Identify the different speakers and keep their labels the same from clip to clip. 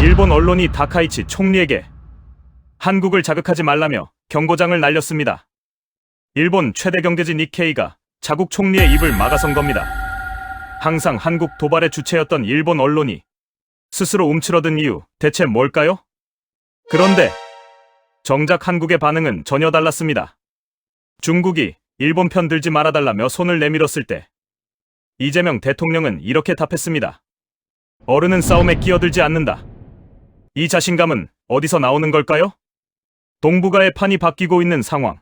Speaker 1: 일본 언론이 다카이치 총리에게 한국을 자극하지 말라며 경고장을 날렸습니다. 일본 최대 경제지 니케이가 자국 총리의 입을 막아선 겁니다. 항상 한국 도발의 주체였던 일본 언론이 스스로 움츠러든 이유 대체 뭘까요? 그런데 정작 한국의 반응은 전혀 달랐습니다. 중국이 일본 편 들지 말아달라며 손을 내밀었을 때 이재명 대통령은 이렇게 답했습니다. 어른은 싸움에 끼어들지 않는다. 이 자신감은 어디서 나오는 걸까요? 동북아의 판이 바뀌고 있는 상황.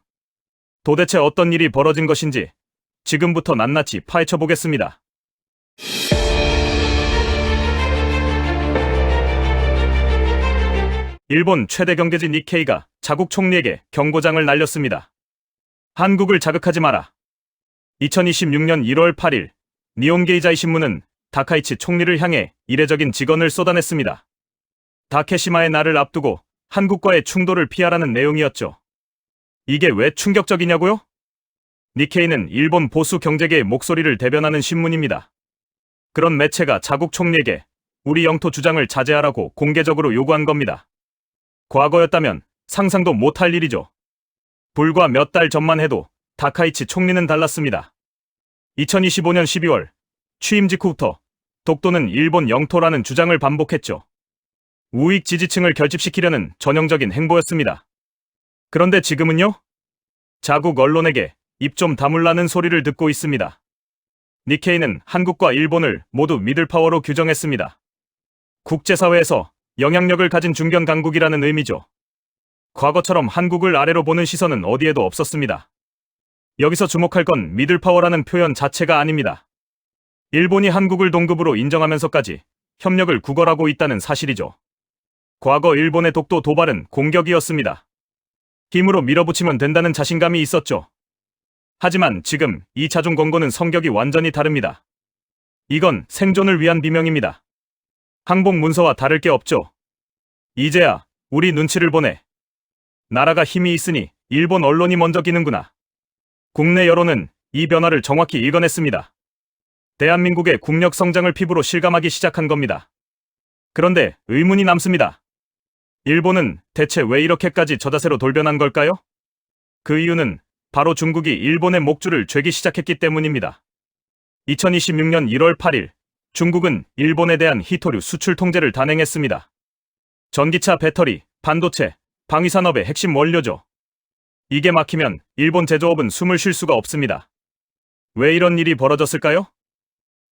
Speaker 1: 도대체 어떤 일이 벌어진 것인지 지금부터 낱낱이 파헤쳐 보겠습니다. 일본 최대 경제지 니케이가 자국 총리에게 경고장을 날렸습니다. 한국을 자극하지 마라. 2026년 1월 8일 니혼게이자이 신문은 다카이치 총리를 향해 이례적인 직언을 쏟아냈습니다. 다케시마의 날을 앞두고 한국과의 충돌을 피하라는 내용이었죠. 이게 왜 충격적이냐고요? 니케이는 일본 보수 경제계의 목소리를 대변하는 신문입니다. 그런 매체가 자국 총리에게 우리 영토 주장을 자제하라고 공개적으로 요구한 겁니다. 과거였다면 상상도 못할 일이죠. 불과 몇 달 전만 해도 다카이치 총리는 달랐습니다. 2025년 12월 취임 직후부터 독도는 일본 영토라는 주장을 반복했죠. 우익 지지층을 결집시키려는 전형적인 행보였습니다. 그런데 지금은요? 자국 언론에게 입 좀 다물라는 소리를 듣고 있습니다. 니케이는 한국과 일본을 모두 미들파워로 규정했습니다. 국제사회에서 영향력을 가진 중견 강국이라는 의미죠. 과거처럼 한국을 아래로 보는 시선은 어디에도 없었습니다. 여기서 주목할 건 미들파워라는 표현 자체가 아닙니다. 일본이 한국을 동급으로 인정하면서까지 협력을 구걸하고 있다는 사실이죠. 과거 일본의 독도 도발은 공격이었습니다. 힘으로 밀어붙이면 된다는 자신감이 있었죠. 하지만 지금 이 자중 권고는 성격이 완전히 다릅니다. 이건 생존을 위한 비명입니다. 항복 문서와 다를 게 없죠. 이제야 우리 눈치를 보내. 나라가 힘이 있으니 일본 언론이 먼저 기는구나. 국내 여론은 이 변화를 정확히 읽어냈습니다. 대한민국의 국력 성장을 피부로 실감하기 시작한 겁니다. 그런데 의문이 남습니다. 일본은 대체 왜 이렇게까지 저자세로 돌변한 걸까요? 그 이유는 바로 중국이 일본의 목줄을 죄기 시작했기 때문입니다. 2026년 1월 8일 중국은 일본에 대한 히토류 수출 통제를 단행했습니다. 전기차 배터리, 반도체, 방위산업의 핵심 원료죠. 이게 막히면 일본 제조업은 숨을 쉴 수가 없습니다. 왜 이런 일이 벌어졌을까요?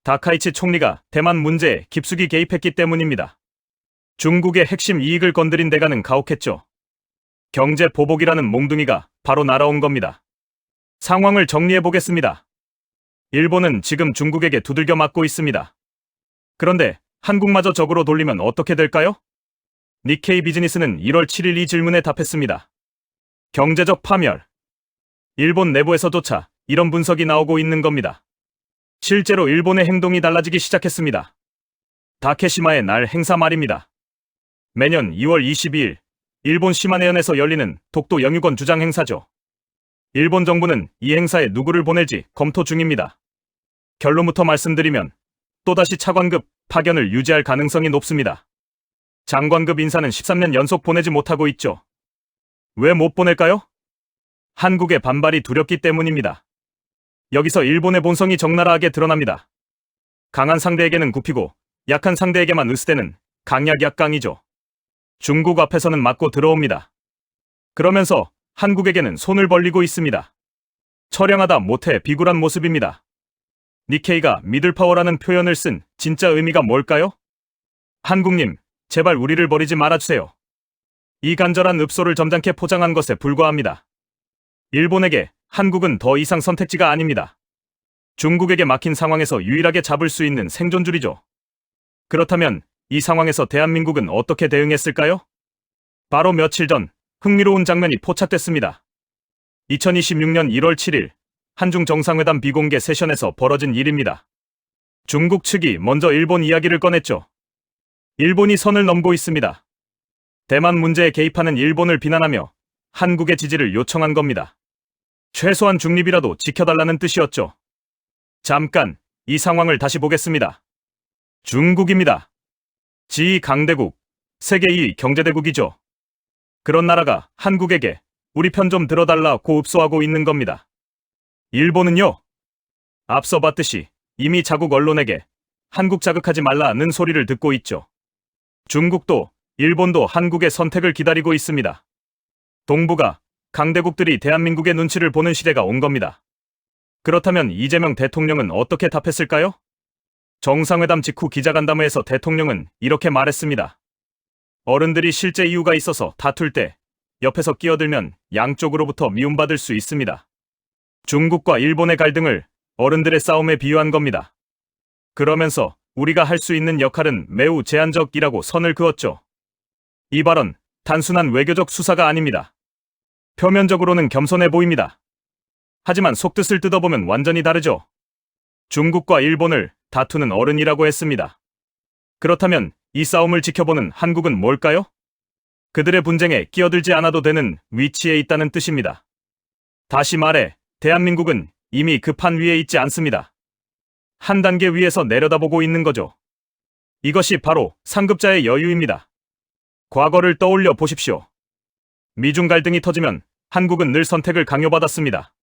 Speaker 1: 다카이치 총리가 대만 문제에 깊숙이 개입했기 때문입니다. 중국의 핵심 이익을 건드린 대가는 가혹했죠. 경제 보복이라는 몽둥이가 바로 날아온 겁니다. 상황을 정리해 보겠습니다. 일본은 지금 중국에게 두들겨 맞고 있습니다. 그런데 한국마저 적으로 돌리면 어떻게 될까요? 니케이 비즈니스는 1월 7일 이 질문에 답했습니다. 경제적 파멸. 일본 내부에서조차 이런 분석이 나오고 있는 겁니다. 실제로 일본의 행동이 달라지기 시작했습니다. 다케시마의 날 행사 말입니다. 매년 2월 22일 일본 시마네현에서 열리는 독도 영유권 주장 행사죠. 일본 정부는 이 행사에 누구를 보낼지 검토 중입니다. 결론부터 말씀드리면 또다시 차관급 파견을 유지할 가능성이 높습니다. 장관급 인사는 13년 연속 보내지 못하고 있죠. 왜 못 보낼까요? 한국의 반발이 두렵기 때문입니다. 여기서 일본의 본성이 적나라하게 드러납니다. 강한 상대에게는 굽히고 약한 상대에게만 으스대는 강약약강이죠. 중국 앞에서는 맞고 들어옵니다. 그러면서 한국에게는 손을 벌리고 있습니다. 처량하다 못해 비굴한 모습입니다. 니케이가 미들파워라는 표현을 쓴 진짜 의미가 뭘까요? 한국님, 제발 우리를 버리지 말아주세요. 이 간절한 읍소를 점잖게 포장한 것에 불과합니다. 일본에게 한국은 더 이상 선택지가 아닙니다. 중국에게 막힌 상황에서 유일하게 잡을 수 있는 생존줄이죠. 그렇다면 이 상황에서 대한민국은 어떻게 대응했을까요? 바로 며칠 전 흥미로운 장면이 포착됐습니다. 2026년 1월 7일 한중 정상회담 비공개 세션에서 벌어진 일입니다. 중국 측이 먼저 일본 이야기를 꺼냈죠. 일본이 선을 넘고 있습니다. 대만 문제에 개입하는 일본을 비난하며 한국의 지지를 요청한 겁니다. 최소한 중립이라도 지켜달라는 뜻이었죠. 잠깐 이 상황을 다시 보겠습니다. 중국입니다. 지 강대국, 세계 2위 경제대국이죠. 그런 나라가 한국에게 우리 편 좀 들어달라고 읍소하고 있는 겁니다. 일본은요? 앞서 봤듯이 이미 자국 언론에게 한국 자극하지 말라는 소리를 듣고 있죠. 중국도 일본도 한국의 선택을 기다리고 있습니다. 동북아 강대국들이 대한민국의 눈치를 보는 시대가 온 겁니다. 그렇다면 이재명 대통령은 어떻게 답했을까요? 정상회담 직후 기자간담회에서 대통령은 이렇게 말했습니다. 어른들이 실제 이유가 있어서 다툴 때 옆에서 끼어들면 양쪽으로부터 미움받을 수 있습니다. 중국과 일본의 갈등을 어른들의 싸움에 비유한 겁니다. 그러면서 우리가 할 수 있는 역할은 매우 제한적이라고 선을 그었죠. 이 발언, 단순한 외교적 수사가 아닙니다. 표면적으로는 겸손해 보입니다. 하지만 속뜻을 뜯어보면 완전히 다르죠. 중국과 일본을 다투는 어른이라고 했습니다. 그렇다면 이 싸움을 지켜보는 한국은 뭘까요? 그들의 분쟁에 끼어들지 않아도 되는 위치에 있다는 뜻입니다. 다시 말해, 대한민국은 이미 그 판 위에 있지 않습니다. 한 단계 위에서 내려다보고 있는 거죠. 이것이 바로 상급자의 여유입니다. 과거를 떠올려 보십시오. 미중 갈등이 터지면 한국은 늘 선택을 강요받았습니다.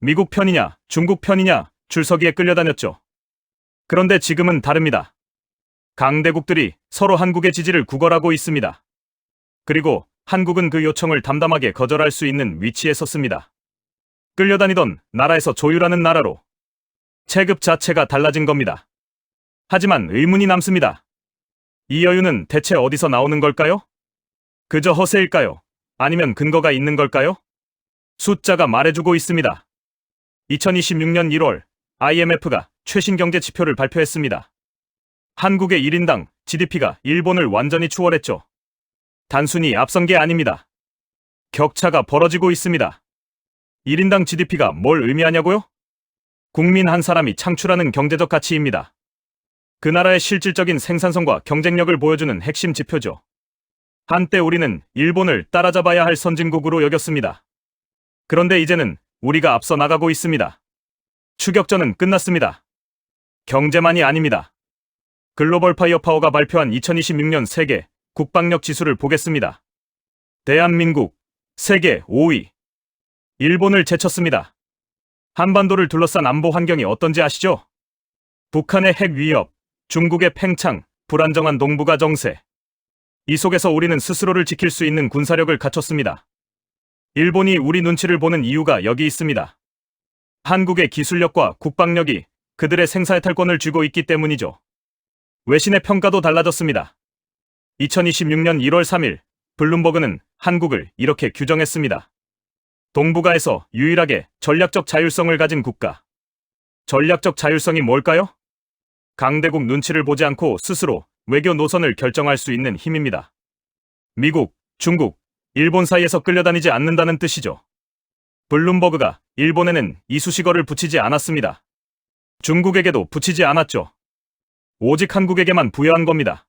Speaker 1: 미국 편이냐, 중국 편이냐 줄서기에 끌려다녔죠. 그런데 지금은 다릅니다. 강대국들이 서로 한국의 지지를 구걸하고 있습니다. 그리고 한국은 그 요청을 담담하게 거절할 수 있는 위치에 섰습니다. 끌려다니던 나라에서 조율하는 나라로 체급 자체가 달라진 겁니다. 하지만 의문이 남습니다. 이 여유는 대체 어디서 나오는 걸까요? 그저 허세일까요? 아니면 근거가 있는 걸까요? 숫자가 말해주고 있습니다. 2026년 1월 IMF가 최신 경제 지표를 발표했습니다. 한국의 1인당 GDP가 일본을 완전히 추월했죠. 단순히 앞선 게 아닙니다. 격차가 벌어지고 있습니다. 1인당 GDP가 뭘 의미하냐고요? 국민 한 사람이 창출하는 경제적 가치입니다. 그 나라의 실질적인 생산성과 경쟁력을 보여주는 핵심 지표죠. 한때 우리는 일본을 따라잡아야 할 선진국으로 여겼습니다. 그런데 이제는 우리가 앞서 나가고 있습니다. 추격전은 끝났습니다. 경제만이 아닙니다. 글로벌 파이어파워가 발표한 2026년 세계 국방력 지수를 보겠습니다. 대한민국 세계 5위. 일본을 제쳤습니다. 한반도를 둘러싼 안보 환경이 어떤지 아시죠? 북한의 핵 위협, 중국의 팽창, 불안정한 동북아 정세. 이 속에서 우리는 스스로를 지킬 수 있는 군사력을 갖췄습니다. 일본이 우리 눈치를 보는 이유가 여기 있습니다. 한국의 기술력과 국방력이 그들의 생사이탈권을 쥐고 있기 때문이죠. 외신의 평가도 달라졌습니다. 2026년 1월 3일 블룸버그는 한국을 이렇게 규정했습니다. 동북아에서 유일하게 전략적 자율성을 가진 국가. 전략적 자율성이 뭘까요? 강대국 눈치를 보지 않고 스스로 외교 노선을 결정할 수 있는 힘입니다. 미국, 중국, 일본 사이에서 끌려다니지 않는다는 뜻이죠. 블룸버그가 일본에는 이수식어를 붙이지 않았습니다. 중국에게도 붙이지 않았죠. 오직 한국에게만 부여한 겁니다.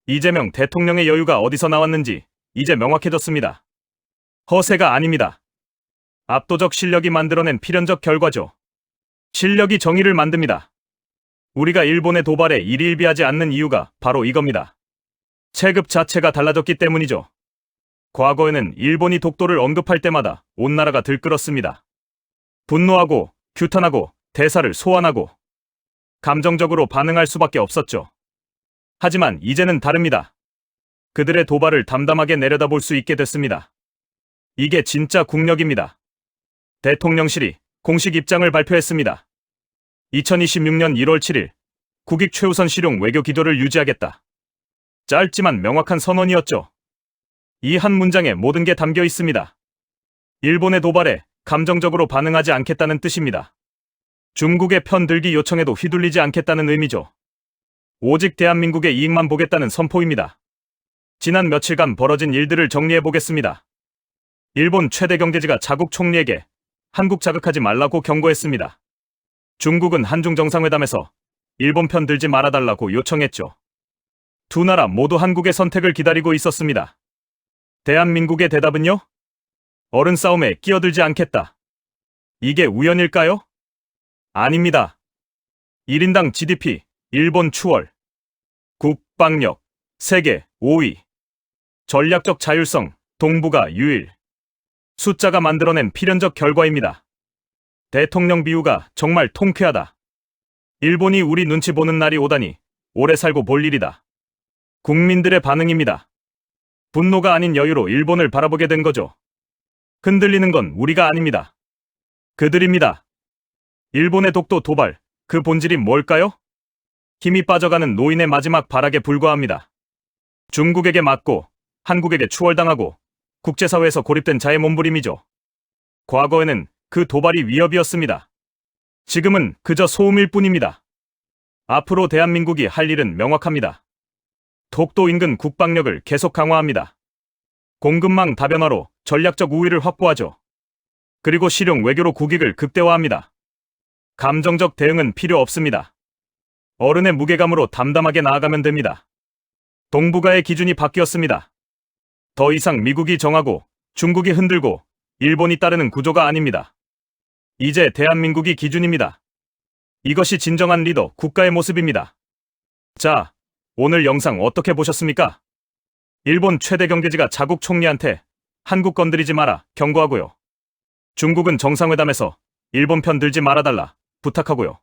Speaker 1: 이재명 대통령의 여유가 어디서 나왔는지 이제 명확해졌습니다. 허세가 아닙니다. 압도적 실력이 만들어낸 필연적 결과죠. 실력이 정의를 만듭니다. 우리가 일본의 도발에 일희일비하지 않는 이유가 바로 이겁니다. 체급 자체가 달라졌기 때문이죠. 과거에는 일본이 독도를 언급할 때마다 온 나라가 들끓었습니다. 분노하고 규탄하고 대사를 소환하고 감정적으로 반응할 수밖에 없었죠. 하지만 이제는 다릅니다. 그들의 도발을 담담하게 내려다볼 수 있게 됐습니다. 이게 진짜 국력입니다. 대통령실이 공식 입장을 발표했습니다. 2026년 1월 7일 국익 최우선 실용 외교 기조를 유지하겠다. 짧지만 명확한 선언이었죠. 이 한 문장에 모든 게 담겨 있습니다. 일본의 도발에 감정적으로 반응하지 않겠다는 뜻입니다. 중국의 편들기 요청에도 휘둘리지 않겠다는 의미죠. 오직 대한민국의 이익만 보겠다는 선포입니다. 지난 며칠간 벌어진 일들을 정리해 보겠습니다. 일본 최대 경제지가 자국 총리에게 한국 자극하지 말라고 경고했습니다. 중국은 한중 정상회담에서 일본 편 들지 말아달라고 요청했죠. 두 나라 모두 한국의 선택을 기다리고 있었습니다. 대한민국의 대답은요? 어른 싸움에 끼어들지 않겠다. 이게 우연일까요? 아닙니다. 1인당 GDP, 일본 추월, 국방력, 세계 5위. 전략적 자율성, 동북아 유일. 숫자가 만들어낸 필연적 결과입니다. 대통령 비유가 정말 통쾌하다. 일본이 우리 눈치 보는 날이 오다니 오래 살고 볼 일이다. 국민들의 반응입니다. 분노가 아닌 여유로 일본을 바라보게 된 거죠. 흔들리는 건 우리가 아닙니다. 그들입니다. 일본의 독도 도발, 그 본질이 뭘까요? 힘이 빠져가는 노인의 마지막 발악에 불과합니다. 중국에게 맞고 한국에게 추월당하고 국제사회에서 고립된 자의 몸부림이죠. 과거에는 그 도발이 위협이었습니다. 지금은 그저 소음일 뿐입니다. 앞으로 대한민국이 할 일은 명확합니다. 독도 인근 국방력을 계속 강화합니다. 공급망 다변화로 전략적 우위를 확보하죠. 그리고 실용 외교로 국익을 극대화합니다. 감정적 대응은 필요 없습니다. 어른의 무게감으로 담담하게 나아가면 됩니다. 동북아의 기준이 바뀌었습니다. 더 이상 미국이 정하고 중국이 흔들고 일본이 따르는 구조가 아닙니다. 이제 대한민국이 기준입니다. 이것이 진정한 리더, 국가의 모습입니다. 자, 오늘 영상 어떻게 보셨습니까? 일본 최대 경제지가 자국 총리한테 한국 건드리지 마라 경고하고요. 중국은 정상회담에서 일본 편 들지 말아달라 부탁하고요.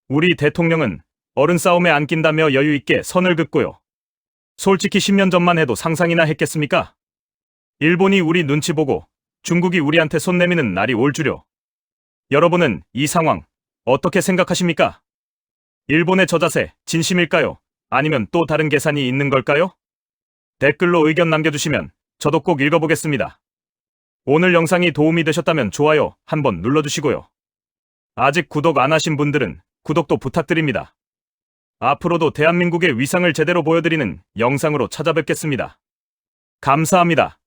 Speaker 1: 우리 대통령은 어른 싸움에 안 낀다며 여유 있게 선을 긋고요. 솔직히 10년 전만 해도 상상이나 했겠습니까? 일본이 우리 눈치 보고 중국이 우리한테 손 내미는 날이 올 줄요. 여러분은 이 상황 어떻게 생각하십니까? 일본의 저 자세 진심일까요? 아니면 또 다른 계산이 있는 걸까요? 댓글로 의견 남겨주시면 저도 꼭 읽어보겠습니다. 오늘 영상이 도움이 되셨다면 좋아요 한번 눌러주시고요. 아직 구독 안 하신 분들은 구독도 부탁드립니다. 앞으로도 대한민국의 위상을 제대로 보여드리는 영상으로 찾아뵙겠습니다. 감사합니다.